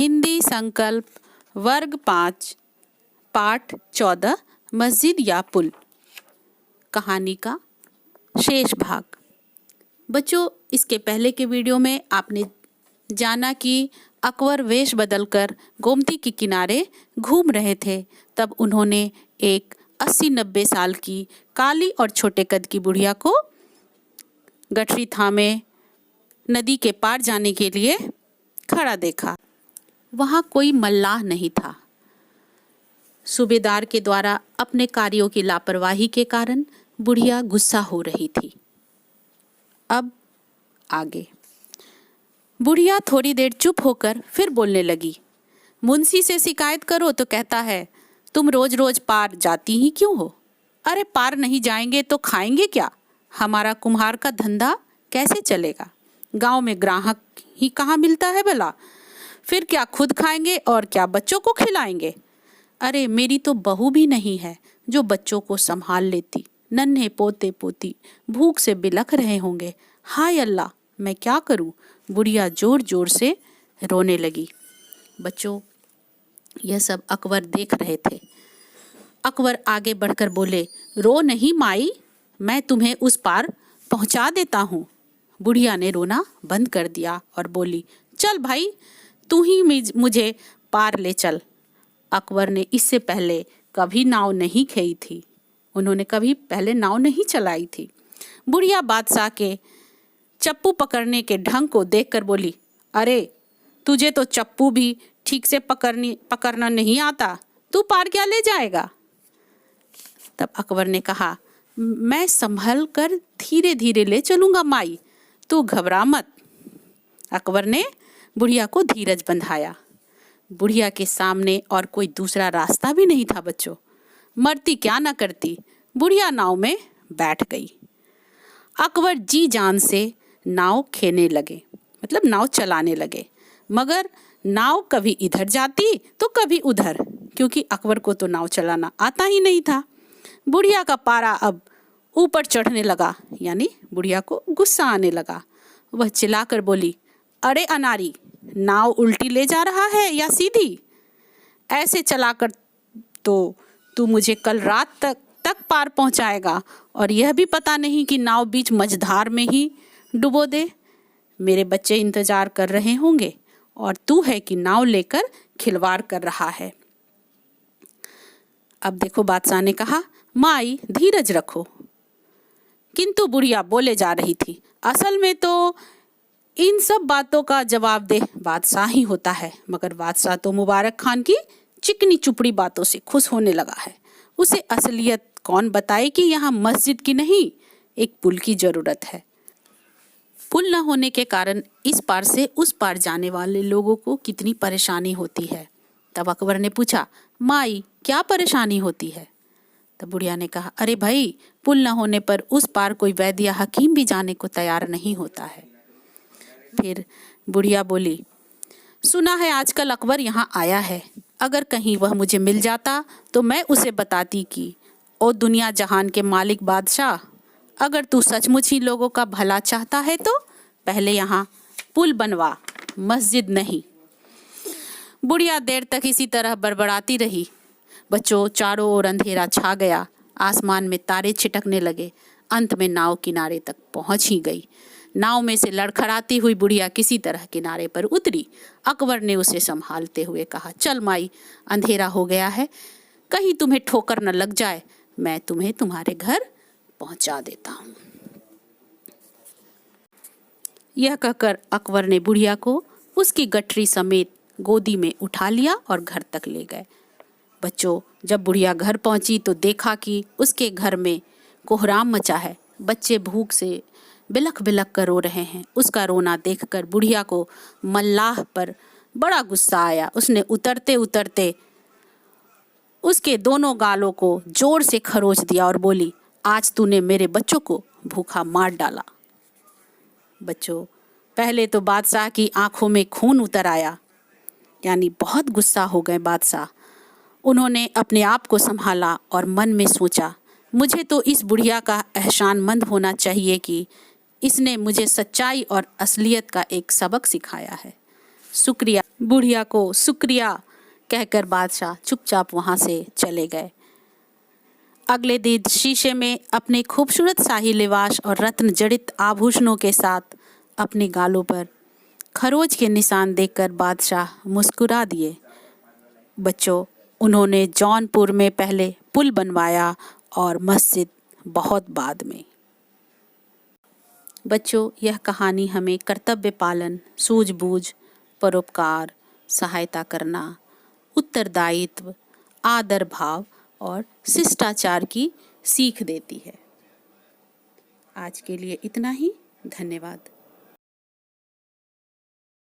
हिंदी संकल्प वर्ग 5 पाठ 14 मस्जिद या पुल। कहानी का शेष भाग। बच्चों, इसके पहले के वीडियो में आपने जाना कि अकबर वेश बदलकर गोमती के किनारे घूम रहे थे। तब उन्होंने एक 80-90 साल की काली और छोटे कद की बुढ़िया को गठरी थामे नदी के पार जाने के लिए खड़ा देखा। वहाँ कोई मल्लाह नहीं था। सूबेदार के द्वारा अपने कार्यों की लापरवाही के कारण बुढ़िया गुस्सा हो रही थी। अब आगे। बुढ़िया थोड़ी देर चुप होकर फिर बोलने लगी। मुंशी से शिकायत करो तो कहता है तुम रोज रोज पार जाती ही क्यों हो? अरे पार नहीं जाएंगे तो खाएंगे क्या? हमारा कुम्हार का धंधा कैसे चलेगा? गांव में ग्राहक ही कहाँ मिलता है भला? फिर क्या खुद खाएंगे और क्या बच्चों को खिलाएंगे? अरे मेरी तो बहू भी नहीं है जो बच्चों को संभाल लेती। नन्हे पोते पोती भूख से बिलख रहे होंगे। हाय अल्लाह, मैं क्या करूं? बुढ़िया जोर जोर से रोने लगी। बच्चों, यह सब अकबर देख रहे थे। अकबर आगे बढ़कर बोले, रो नहीं माई, मैं तुम्हें उस पार पहुंचा देता हूँ। बुढ़िया ने रोना बंद कर दिया और बोली, चल भाई, तू ही मुझे पार ले चल। अकबर ने इससे पहले कभी नाव नहीं खेई थी। उन्होंने कभी पहले नाव नहीं चलाई थी। बुढ़िया बादशाह के चप्पू पकड़ने के ढंग को देखकर बोली, अरे तुझे तो चप्पू भी ठीक से पकड़ना नहीं आता, तू पार क्या ले जाएगा? तब अकबर ने कहा, मैं संभल कर धीरे धीरे ले चलूंगा माई, तू घबरा मत। अकबर ने बुढ़िया को धीरज बंधाया। बुढ़िया के सामने और कोई दूसरा रास्ता भी नहीं था। बच्चों, मरती क्या ना करती, बुढ़िया नाव में बैठ गई। अकबर जी जान से नाव खेने लगे, मतलब नाव चलाने लगे, मगर नाव कभी इधर जाती तो कभी उधर, क्योंकि अकबर को तो नाव चलाना आता ही नहीं था। बुढ़िया का पारा अब ऊपर चढ़ने लगा, यानी बुढ़िया को गुस्सा आने लगा। वह चिल्लाकर बोली, अरे अनारी, नाव उल्टी ले जा रहा है या सीधी? ऐसे चलाकर तो तू मुझे कल रात तक पार पहुंचाएगा, और यह भी पता नहीं कि नाव बीच मझधार में ही डुबो दे। मेरे बच्चे इंतजार कर रहे होंगे और तू है कि नाव लेकर खिलवाड़ कर रहा है। अब देखो, बादशाह ने कहा, माई धीरज रखो। किंतु बुढ़िया बोले जा रही थी, असल में तो इन सब बातों का जवाबदेह बादशाह ही होता है, मगर बादशाह तो मुबारक खान की चिकनी चुपड़ी बातों से खुश होने लगा है। उसे असलियत कौन बताए कि यहाँ मस्जिद की नहीं, एक पुल की जरूरत है। पुल न होने के कारण इस पार से उस पार जाने वाले लोगों को कितनी परेशानी होती है। तब अकबर ने पूछा, माई क्या परेशानी होती है? तब बुढ़िया ने कहा, अरे भाई, पुल न होने पर उस पार कोई वैद्य या हकीम भी जाने को तैयार नहीं होता है। फिर बुढ़िया बोली, सुना है आजकल अकबर यहाँ आया है। अगर कहीं वह मुझे मिल जाता तो मैं उसे बताती कि ओ दुनिया जहान के मालिक बादशाह, अगर तू सचमुच ही लोगों का भला चाहता है तो पहले यहाँ पुल बनवा, मस्जिद नहीं। बुढ़िया देर तक इसी तरह बड़बड़ाती रही। बच्चों, चारों ओर अंधेरा छा गया। आसमान में तारे छिटकने लगे। अंत में नाव किनारे तक पहुंच ही गई। नाव में से लड़खड़ाती हुई बुढ़िया किसी तरह किनारे पर उतरी। अकबर ने उसे संभालते हुए कहा, चल माई, अंधेरा हो गया है, कहीं तुम्हें ठोकर न लग जाए, मैं तुम्हें तुम्हारे घर पहुंचा देता हूँ। यह कहकर अकबर ने बुढ़िया को उसकी गठरी समेत गोदी में उठा लिया और घर तक ले गए। बच्चों, जब बुढ़िया घर पहुंची तो देखा कि उसके घर में कोहराम मचा है। बच्चे भूख से बिलख बिलख कर रो रहे हैं। उसका रोना देखकर बुढ़िया को मल्लाह पर बड़ा गुस्सा आया। उसने उतरते उतरते उसके दोनों गालों को जोर से खरोच दिया और बोली, आज तूने मेरे बच्चों को भूखा मार डाला। बच्चों, पहले तो बादशाह की आंखों में खून उतर आया, यानी बहुत गुस्सा हो गए बादशाह। उन्होंने अपने आप को संभाला और मन में सोचा, मुझे तो इस बुढ़िया का एहसानमंद होना चाहिए कि इसने मुझे सच्चाई और असलियत का एक सबक सिखाया है। शुक्रिया। बुढ़िया को शुक्रिया कहकर बादशाह चुपचाप वहां से चले गए। अगले दिन शीशे में अपने खूबसूरत शाही लिबास और रत्न जड़ित आभूषणों के साथ अपने गालों पर खरोच के निशान देखकर बादशाह मुस्कुरा दिए। बच्चों, उन्होंने जौनपुर में पहले पुल बनवाया और मस्जिद बहुत बाद में। बच्चों, यह कहानी हमें कर्तव्य पालन, सूझबूझ, परोपकार, सहायता करना, उत्तरदायित्व, आदर भाव और शिष्टाचार की सीख देती है। आज के लिए इतना ही। धन्यवाद।